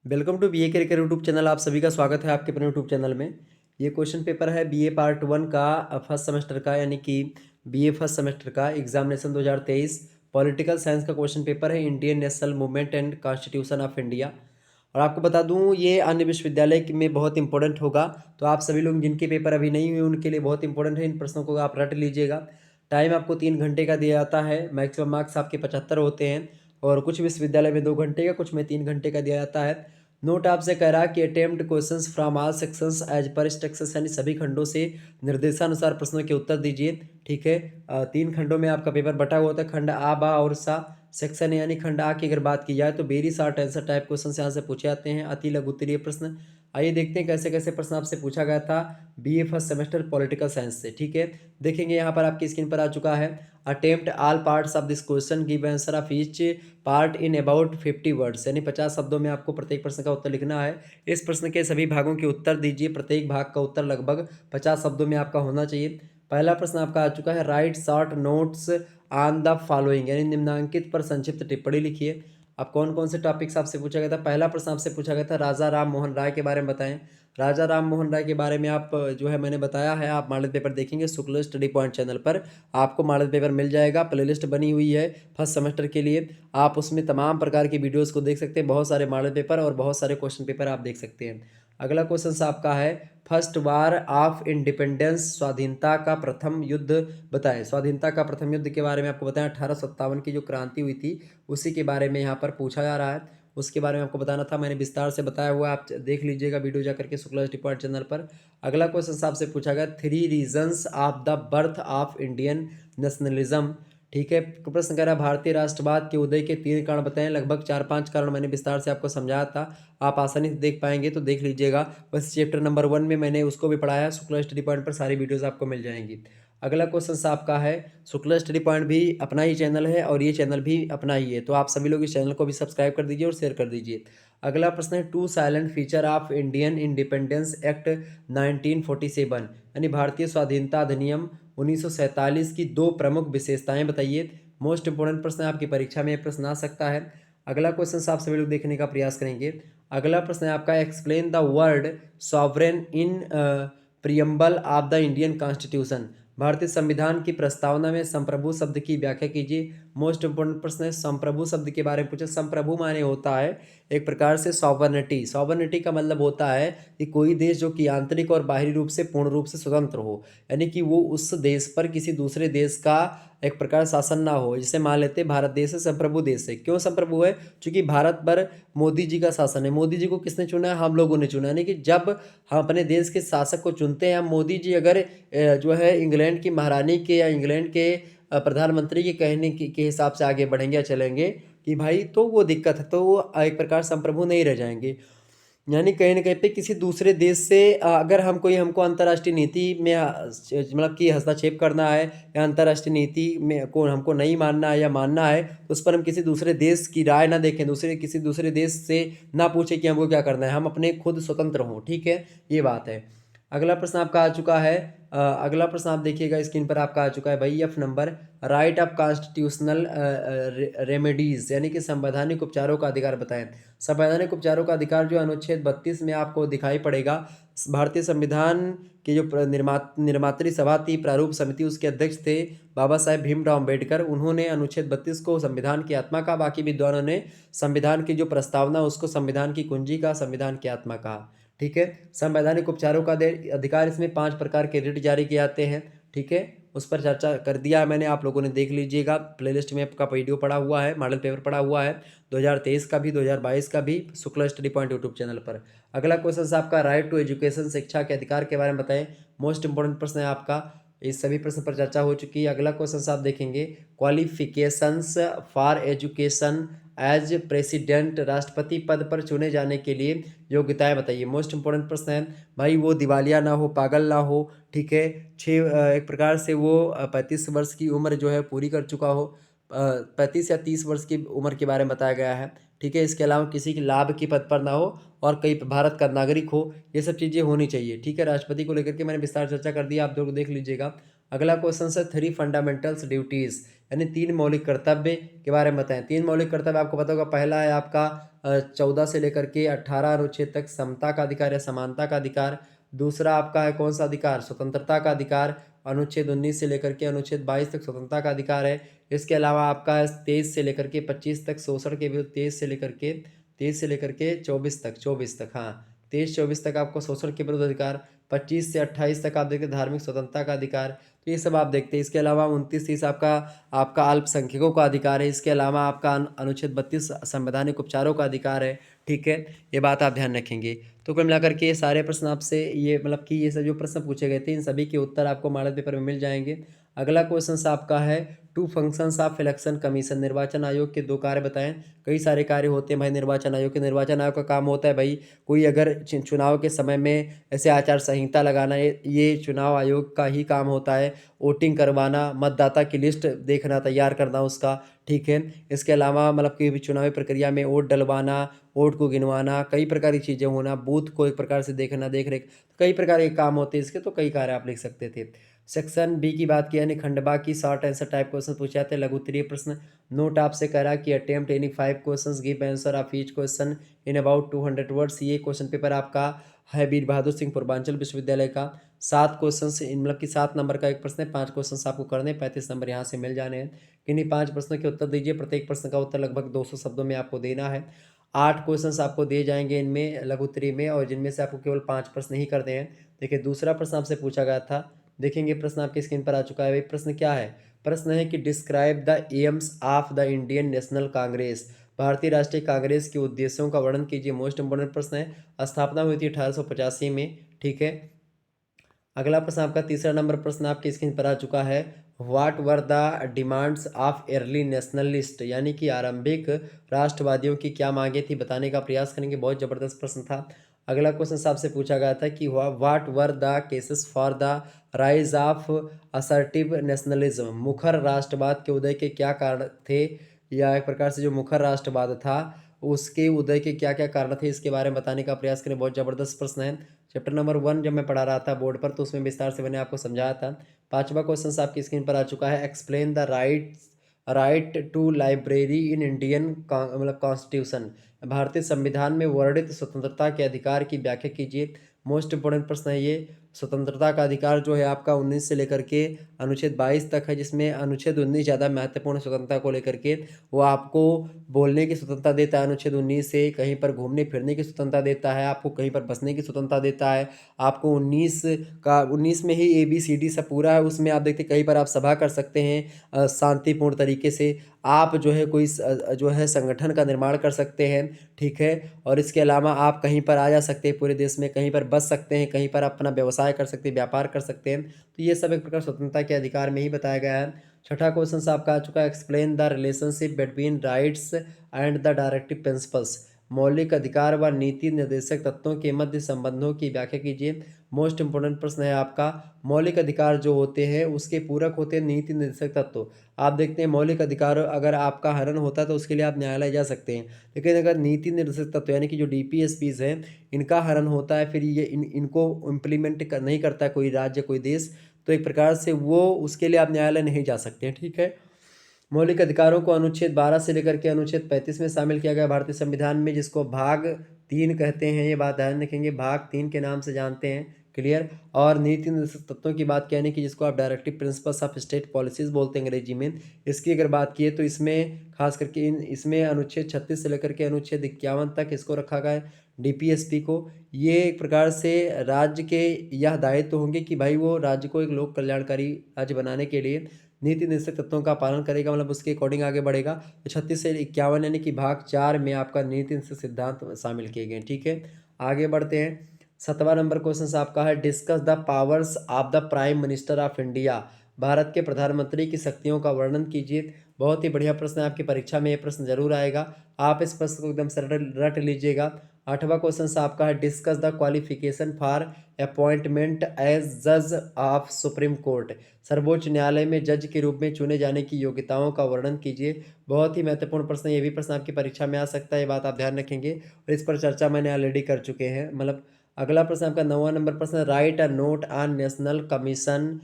Welcome to BA career YouTube channel. आप सभी का स्वागत है आपके अपने यूट्यूब चैनल में। ये क्वेश्चन पेपर है बीए पार्ट 1 का फर्स्ट सेमेस्टर का, यानी कि बीए फर्स्ट सेमेस्टर का एग्जामिनेशन 2023 पॉलिटिकल साइंस का क्वेश्चन पेपर है, Indian national movement and constitution of India. और आपको बता दूं ये अन्य विश्वविद्यालय में बहुत इंपॉर्टेंट होगा, तो आप सभी लोग जिनके पेपर अभी नहीं हुए उनके लिए बहुत इंपॉर्टेंट है। इन प्रश्नों को आप रट लीजिएगा। टाइम आपको 3 घंटे का दिया जाता है, मैक्सिमम मार्क्स आपके 75 होते हैं। और कुछ विश्वविद्यालय में 2 घंटे का, कुछ में 3 घंटे का दिया जाता है। नोट आपसे कह रहा है कि attempt questions from all sections as per instructions, यानी सभी खंडों से निर्देशानुसार प्रश्नों के उत्तर दीजिए। ठीक है। 3 खंडों में आपका पेपर बटा हुआ होता है, खंड आ, बा और सा। सेक्शन यानी खंड आ की अगर बात की जाए तो very short answer type question यहाँ से पूछे जाते हैं, अति लघु उत्तरीय प्रश्न। आइए देखते हैं कैसे कैसे प्रश्न आपसे पूछा गया था BA first semester political science से। ठीक है, देखेंगे यहाँ पर आपकी स्क्रीन पर आ चुका है। Attempt all parts of this question, give answer of each part in about 50 words, यानी 50 शब्दों में आपको प्रत्येक प्रश्न का उत्तर लिखना है। इस प्रश्न के सभी भागों के उत्तर दीजिए, प्रत्येक भाग का उत्तर लगभग 50 शब्दों में आपका होना चाहिए। पहला प्रश्न आपका आ चुका है, right short notes on the following, यानी निम्नांकित पर संक्षिप्त टिप्पणी लिखिए। अब कौन कौन से टॉपिक्स आपसे पूछा गया था? पहला प्रश्न आपसे पूछा गया था राजा राम मोहन राय के बारे में बताएं। राजा राम मोहन राय के बारे में आप जो है मैंने बताया है, आप मॉडल पेपर देखेंगे शुक्ल स्टडी पॉइंट चैनल पर, आपको मॉडल पेपर मिल जाएगा। प्लेलिस्ट बनी हुई है फर्स्ट सेमेस्टर के लिए, आप उसमें तमाम प्रकार की वीडियोस को देख सकते हैं। बहुत सारे मॉडल पेपर और बहुत सारे क्वेश्चन पेपर आप देख सकते हैं। अगला क्वेश्चन आपका है, फर्स्ट वार ऑफ इंडिपेंडेंस, स्वाधीनता का प्रथम युद्ध बताएं। स्वाधीनता का प्रथम युद्ध के बारे में आपको बताएं, 1857 की जो क्रांति हुई थी उसी के बारे में यहाँ पर पूछा जा रहा है। उसके बारे में आपको बताना था, मैंने विस्तार से बताया हुआ है, आप देख लीजिएगा वीडियो जा करके शुक्ला डिपार्ट चैनल पर। अगला क्वेश्चन आपसे पूछा गया, 3 reasons of the birth of Indian nationalism. ठीक है, प्रश्न कह रहा है भारतीय राष्ट्रवाद के उदय के 3 कारण बताएं। लगभग 4-5 कारण मैंने विस्तार से आपको समझाया था, आप आसानी से देख पाएंगे तो देख लीजिएगा। बस चैप्टर नंबर 1 में मैंने उसको भी पढ़ाया, शुक्ला स्टडी पॉइंट पर सारी वीडियोस आपको मिल जाएंगी। अगला क्वेश्चन आपका है, शुक्ला स्टडी पॉइंट भी अपना ही चैनल है और ये चैनल भी अपना ही है, तो आप सभी लोग इस चैनल को भी सब्सक्राइब कर दीजिए और शेयर कर दीजिए। अगला प्रश्न है, 2 silent feature of Indian independence act 1947, यानी भारतीय स्वाधीनता अधिनियम 1947 की 2 प्रमुख विशेषताएं बताइए। मोस्ट इंपोर्टेंट प्रश्न है, आपकी परीक्षा में यह प्रश्न आ सकता है। अगला क्वेश्चन आप सभी लोग देखने का प्रयास करेंगे। अगला प्रश्न है आपका, explain the word sovereign in preamble of the Indian constitution, भारतीय संविधान की प्रस्तावना में संप्रभु शब्द की व्याख्या कीजिए। मोस्ट इंपोर्टेंट प्रश्न है, संप्रभु शब्द के बारे में पूछे। संप्रभु माने होता है एक प्रकार से सॉवरनिटी। सॉवरनिटी का मतलब होता है कि कोई देश जो कि आंतरिक और बाहरी रूप से पूर्ण रूप से स्वतंत्र हो, यानी कि वो उस देश पर किसी दूसरे देश का एक प्रकार शासन ना हो। जैसे मान लेते हैं भारत देश है, संप्रभु देश है। क्यों संप्रभु है? क्योंकि भारत पर मोदी जी का शासन है। मोदी जी को किसने चुना है? हम लोगों ने चुना। यानी कि जब हम अपने देश के शासक को चुनते हैं, हम मोदी जी अगर जो है इंग्लैंड की महारानी के या इंग्लैंड के प्रधानमंत्री के कहने के हिसाब से आगे बढ़ेंगे या चलेंगे कि भाई, तो वो दिक्कत है, तो वो एक प्रकार संप्रभु नहीं रह जाएंगे। यानी कहीं ना कहीं पे किसी दूसरे देश से अगर हम कोई हमको अंतर्राष्ट्रीय नीति में मतलब कि हस्तक्षेप करना है या अंतर्राष्ट्रीय नीति में को हमको नहीं मानना है या मानना है, तो उस पर हम किसी दूसरे देश की राय ना देखें, किसी दूसरे देश से ना पूछें कि हमको क्या करना है, हम अपने खुद स्वतंत्र हों। ठीक है, ये बात है। अगला प्रश्न आपका आ चुका है, अगला प्रश्न आप देखिएगा स्क्रीन पर आपका आ चुका है भाई, F number, right of constitutional remedies, यानी कि संवैधानिक उपचारों का अधिकार बताएं। संवैधानिक उपचारों का अधिकार जो अनुच्छेद 32 में आपको दिखाई पड़ेगा। भारतीय संविधान की जो निर्मात्री सभा थी, प्रारूप समिति, उसके अध्यक्ष थे बाबा साहेब भीमराव अम्बेडकर। उन्होंने अनुच्छेद 32 को संविधान की आत्मा का, बाकी विद्वानों ने संविधान की जो प्रस्तावना उसको संविधान की कुंजी का, संविधान की आत्मा कहा। ठीक है, संवैधानिक उपचारों का अधिकार, इसमें 5 प्रकार के रिट जारी किए जाते हैं। ठीक है, उस पर चर्चा कर दिया है मैंने, आप लोगों ने देख लीजिएगा। प्लेलिस्ट में आपका वीडियो पड़ा हुआ है, मॉडल पेपर पड़ा हुआ है 2023 का भी, 2022 का भी, Shukla study point YouTube channel पर। अगला क्वेश्चन आपका, राइट टू एजुकेशन, शिक्षा के अधिकार के बारे में बताएं। मोस्ट इंपोर्टेंट प्रश्न है आपका, इस सभी प्रश्न पर चर्चा हो चुकी है। अगला क्वेश्चन आप देखेंगे, qualifications for education as president, राष्ट्रपति पद पर चुने जाने के लिए योग्यताएं बताइए। मोस्ट इंपोर्टेंट प्रश्न है भाई, वो दिवालिया ना हो, पागल ना हो। ठीक है, एक प्रकार से वो 35 वर्ष की उम्र जो है पूरी कर चुका हो, 35 या 30 वर्ष की उम्र के बारे में बताया गया है। ठीक है, इसके अलावा किसी की लाभ की पद पर ना हो और कई भारत का नागरिक हो, ये सब चीज़ें होनी चाहिए। ठीक है, राष्ट्रपति को लेकर के मैंने विस्तार चर्चा कर दिया, आप लोग देख लीजिएगा। अगला क्वेश्चन है 3 फंडामेंटल्स ड्यूटीज़, यानी 3 मौलिक कर्तव्य के बारे में बताएं। 3 मौलिक कर्तव्य आपको पता होगा, पहला है आपका 14 से लेकर के 18 अनुच्छेद तक समता का अधिकार या समानता का अधिकार। दूसरा आपका है कौन सा अधिकार, स्वतंत्रता का अधिकार, अनुच्छेद 19 से लेकर के अनुच्छेद 22 तक स्वतंत्रता का अधिकार है। इसके अलावा आपका है 23 से लेकर के 25 तक शोषण के विरुद्ध, 23 से लेकर के 24 तक, हाँ 23-24 तक आपको शोषण के विरुद्ध अधिकार, 25 से 28 तक आप देखते हैं धार्मिक स्वतंत्रता का अधिकार। तो ये सब आप देखते हैं। इसके अलावा 29-30 आपका आपका अल्पसंख्यकों का अधिकार है। इसके अलावा आपका अनुच्छेद 32 संवैधानिक उपचारों का अधिकार है। ठीक है, ये बात आप ध्यान रखेंगे। तो कुल मिलाकर के ये सारे प्रश्न आपसे, ये मतलब कि ये सब जो प्रश्न पूछे गए थे इन सभी के उत्तर आपको मॉडल पेपर में मिल जाएंगे। अगला क्वेश्चन आपका है 2 फंक्शंस ऑफ इलेक्शन कमीशन, निर्वाचन आयोग के 2 कार्य बताएं। कई सारे कार्य होते हैं भाई निर्वाचन आयोग के। निर्वाचन आयोग का काम होता है भाई, कोई अगर चुनाव के समय में ऐसे आचार संहिता लगाना, ये चुनाव आयोग का ही काम होता है। वोटिंग करवाना, मतदाता की लिस्ट देखना, तैयार करना उसका। ठीक है, इसके अलावा मतलब कि भी चुनावी प्रक्रिया में वोट डलवाना, वोट को गिनवाना, कई प्रकार की चीज़ें होना, बूथ को एक प्रकार से देखना, देख रेख, कई प्रकार के काम होते हैं इसके। तो कई कार्य आप लिख सकते थे। सेक्शन बी की बात की, यानी खंडबा की शॉर्ट आंसर टाइप क्वेश्चन पूछे जाते हैं। लघु उत्तरीय प्रश्न नोट आपसे करा कि attempt any 5 questions, give answer of each question in about 200 words. ये क्वेश्चन पेपर आपका है वीर बहादुर सिंह पूर्वांचल विश्वविद्यालय का। 7 क्वेश्चन, मतलब कि 7 नंबर का एक प्रश्न है, 5 क्वेश्चन आपको करने, 35 नंबर यहाँ से मिल जाने हैं। किन्हीं 5 प्रश्नों के उत्तर दीजिए। प्रत्येक प्रश्न का उत्तर लगभग 200 शब्दों में आपको देना है। 8 क्वेश्चंस आपको दिए जाएंगे इनमें लघु उत्तरीय में, और जिनमें से आपको केवल 5 प्रश्न ही करने हैं। देखिए दूसरा प्रश्न आपसे पूछा गया था, देखेंगे प्रश्न आपकी स्क्रीन पर आ चुका है। भाई प्रश्न क्या है, प्रश्न है कि describe the AIIMS of the Indian national Congress, भारतीय राष्ट्रीय कांग्रेस के उद्देश्यों का वर्णन कीजिए। मोस्ट इंपोर्टेंट प्रश्न है। स्थापना हुई थी 1885 में। ठीक है, अगला प्रश्न आपका तीसरा नंबर प्रश्न आपकी स्क्रीन पर आ चुका है। What were the demands of early nationalist, यानी कि आरंभिक राष्ट्रवादियों की क्या मांगे थी, बताने का प्रयास करेंगे। बहुत जबरदस्त प्रश्न था। अगला क्वेश्चन आपसे पूछा गया था कि what were the cases for the rise of assertive nationalism, मुखर राष्ट्रवाद के उदय के क्या कारण थे, या एक प्रकार से जो मुखर राष्ट्रवाद था उसके उदय के क्या क्या कारण थे, इसके बारे में बताने का प्रयास करें। बहुत जबरदस्त प्रश्न है। चैप्टर नंबर 1 जब मैं पढ़ा रहा था बोर्ड पर तो उसमें विस्तार से मैंने आपको समझाया था। 5वां क्वेश्चन आपकी स्क्रीन पर आ चुका है। Explain the right to library in Indian मतलब कॉन्स्टिट्यूशन, भारतीय संविधान में वर्णित स्वतंत्रता के अधिकार की व्याख्या कीजिए। मोस्ट इंपोर्टेंट प्रश्न है ये। स्वतंत्रता का अधिकार जो है आपका 19 से लेकर के अनुच्छेद 22 तक है, जिसमें अनुच्छेद 19 ज़्यादा महत्वपूर्ण स्वतंत्रता को लेकर के। वो आपको बोलने की स्वतंत्रता देता है अनुच्छेद 19 से, कहीं पर घूमने फिरने की स्वतंत्रता देता है, आपको कहीं पर बसने की स्वतंत्रता देता है। आपको 19 में ही ABCD सब पूरा है। उसमें आप देखते कहीं पर आप सभा कर सकते हैं शांतिपूर्ण तरीके से। आप जो है कोई जो है संगठन का निर्माण कर सकते हैं। ठीक है, और इसके अलावा आप कहीं पर आ जा सकते हैं पूरे देश में, कहीं पर बस सकते हैं, कहीं पर अपना व्यवसाय कर सकते हैं, व्यापार कर सकते हैं। तो ये सब एक प्रकार स्वतंत्रता के अधिकार में ही बताया गया है। छठा क्वेश्चन आपका आ चुका है। Explain the relationship between rights and the directive principles, मौलिक अधिकार व नीति निर्देशक तत्वों के मध्य संबंधों की व्याख्या कीजिए। मोस्ट इंपोर्टेंट प्रश्न है आपका। मौलिक अधिकार जो होते हैं उसके पूरक होते हैं नीति निर्देशक तत्व। आप देखते हैं मौलिक अधिकार अगर आपका हनन होता है तो उसके लिए आप न्यायालय जा सकते हैं, लेकिन अगर नीति निर्देशक तत्व यानी कि जो DPSPs हैं इनका हनन होता है, फिर ये इनको इम्प्लीमेंट नहीं करता कोई राज्य कोई देश, तो एक प्रकार से वो उसके लिए आप न्यायालय नहीं जा सकते हैं। ठीक है, मौलिक अधिकारों को अनुच्छेद 12 से लेकर के अनुच्छेद 35 में शामिल किया गया भारतीय संविधान में, जिसको भाग 3 कहते हैं। ये बात ध्यान रखेंगे, भाग 3 के नाम से जानते हैं। क्लियर। और नीति निर्देशक तत्वों की बात कहने की जिसको आप directive principles of state policies बोलते हैं अंग्रेजी में, इसकी अगर बात की तो इसमें खास करके इसमें अनुच्छेद 36 से लेकर के अनुच्छेद 51 तक इसको रखा गया है DPSP को। ये एक प्रकार से राज्य के यह दायित्व होंगे कि भाई वो राज्य को एक लोक कल्याणकारी राज्य बनाने के लिए नीति निर्देशक तत्वों का पालन करेगा, मतलब उसके अकॉर्डिंग आगे बढ़ेगा। तो 36 से 51 यानी कि भाग 4 में आपका नीति निर्देशक सिद्धांत शामिल किए गए। ठीक है, आगे बढ़ते हैं। 7वां नंबर क्वेश्चन आपका है। Discuss the powers of the prime minister of India, Bharat के प्रधानमंत्री की शक्तियों का वर्णन कीजिए। बहुत ही बढ़िया प्रश्न है, आपकी परीक्षा में ये प्रश्न जरूर आएगा। आप इस प्रश्न को एकदम से रट लीजिएगा। 8वां क्वेश्चन आपका है। Discuss the qualification for appointment as जज ऑफ सुप्रीम कोर्ट, सर्वोच्च न्यायालय में जज के रूप में चुने जाने की योग्यताओं का वर्णन कीजिए। बहुत ही महत्वपूर्ण प्रश्न, ये भी प्रश्न आपकी परीक्षा में आ सकता है, ये बात आप ध्यान रखेंगे। और इस पर चर्चा मैंने ऑलरेडी कर चुके हैं। मतलब अगला प्रश्न आपका 9वां नंबर प्रश्न। Right a note on national commission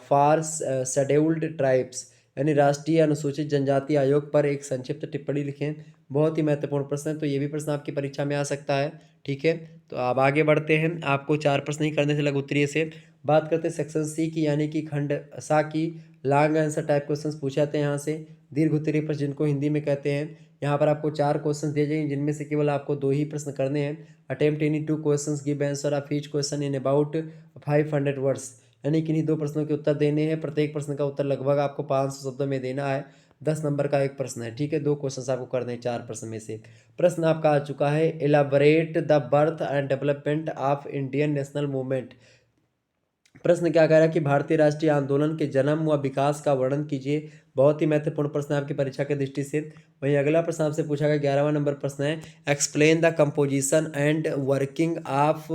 for scheduled tribes यानी राष्ट्रीय अनुसूचित जनजाति आयोग पर एक संक्षिप्त टिप्पणी लिखें। बहुत ही महत्वपूर्ण प्रश्न है, तो ये भी प्रश्न आपकी परीक्षा में आ सकता है। ठीक है, तो आप आगे बढ़ते हैं। आपको 4 प्रश्न ही करने थे लघु उत्तरीय से। बात करते हैं सेक्शन सी की, यानी कि खंड सा की। लॉन्ग आंसर टाइप क्वेश्चंस पूछे जाते हैं यहाँ से। दीर्घ उत्तरीय प्रश्न जिनको हिंदी में कहते हैं। यहाँ पर आपको 4 क्वेश्चन दिए जाएंगे, जिनमें से केवल आपको 2 ही प्रश्न करने हैं। Attempt any 2 questions, give answer of each question in about 500 words, यानी कि इन्हीं 2 प्रश्नों के उत्तर देने हैं। प्रत्येक प्रश्न का उत्तर लगभग आपको 500 शब्दों में देना है। 10 नंबर का एक प्रश्न है। ठीक है, 2 क्वेश्चन आपको करने हैं 4 प्रश्न में से। प्रश्न आपका आ चुका है, elaborate the birth and development of Indian national movement. प्रश्न क्या कह रहा है कि भारतीय राष्ट्रीय आंदोलन के जन्म व विकास का वर्णन कीजिए। बहुत ही महत्वपूर्ण प्रश्न है आपकी परीक्षा की दृष्टि से। वहीं अगला प्रश्न आपसे पूछा गया 11वां नंबर प्रश्न है, explain the composition and working of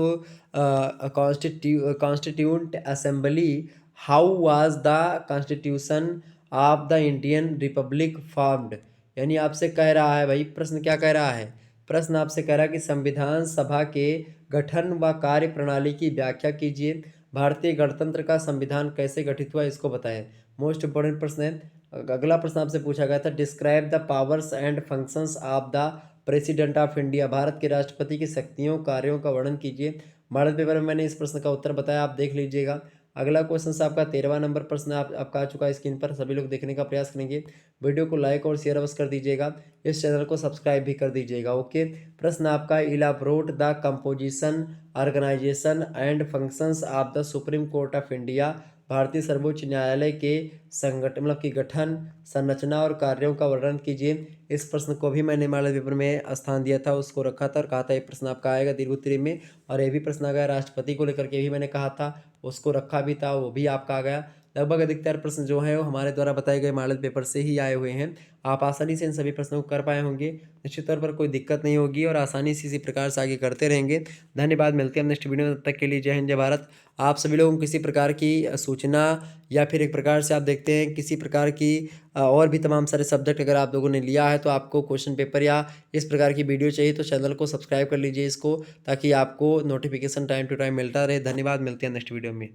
constituent assembly, how was the constitution of the Indian Republic formed. यानी आपसे कह रहा है भाई, प्रश्न क्या कह रहा है, प्रश्न आपसे कह रहा है कि संविधान सभा के गठन व कार्य प्रणाली की व्याख्या कीजिए। भारतीय गणतंत्र का संविधान कैसे गठित हुआ, इसको बताएं। मोस्ट इंपोर्टेंट प्रश्न है। अगला प्रश्न आपसे पूछा गया था, describe the powers and functions of the president of India. Bharat के राष्ट्रपति की शक्तियों कार्यों का वर्णन कीजिए। भारत पेपर में मैंने इस प्रश्न का उत्तर बताया, आप देख लीजिएगा। अगला क्वेश्चन आपका 13वां नंबर प्रश्न आपका आ चुका है स्क्रीन पर, सभी लोग देखने का प्रयास करेंगे। वीडियो को लाइक और शेयर अवश्य कर दीजिएगा, इस चैनल को सब्सक्राइब भी कर दीजिएगा। ओके, प्रश्न आपका, elaborate the composition, organisation and functions of the Supreme Court of India. भारतीय सर्वोच्च न्यायालय के संगठन मतलब कि गठन, संरचना और कार्यों का वर्णन कीजिए। इस प्रश्न को भी मैंने मॉडल पेपर में स्थान दिया था, उसको रखा था और कहा था ये प्रश्न आपका आएगा दीर्घ उत्तरीय में। और ये भी प्रश्न आ गया राष्ट्रपति को लेकर के भी मैंने कहा था, उसको रखा भी था, वो भी आपका आ गया। लगभग अधिकतर प्रश्न जो हैं वो हमारे द्वारा बताए गए मॉडल पेपर से ही आए हुए हैं। आप आसानी से इन सभी प्रश्नों को कर पाए होंगे, निश्चित तौर पर कोई दिक्कत नहीं होगी और आसानी से इसी प्रकार से आगे करते रहेंगे। धन्यवाद, मिलते हैं हम नेक्स्ट वीडियो में, तब तक के लिए जय हिंद जय भारत। आप सभी लोगों को किसी प्रकार की सूचना या फिर एक प्रकार से आप देखते हैं किसी प्रकार की और भी तमाम सारे सब्जेक्ट अगर आप लोगों ने लिया है, तो आपको क्वेश्चन पेपर या इस प्रकार की वीडियो चाहिए, तो चैनल को सब्सक्राइब कर लीजिए इसको, ताकि आपको नोटिफिकेशन टाइम टू टाइम मिलता रहे। धन्यवाद, मिलते हैं नेक्स्ट वीडियो में।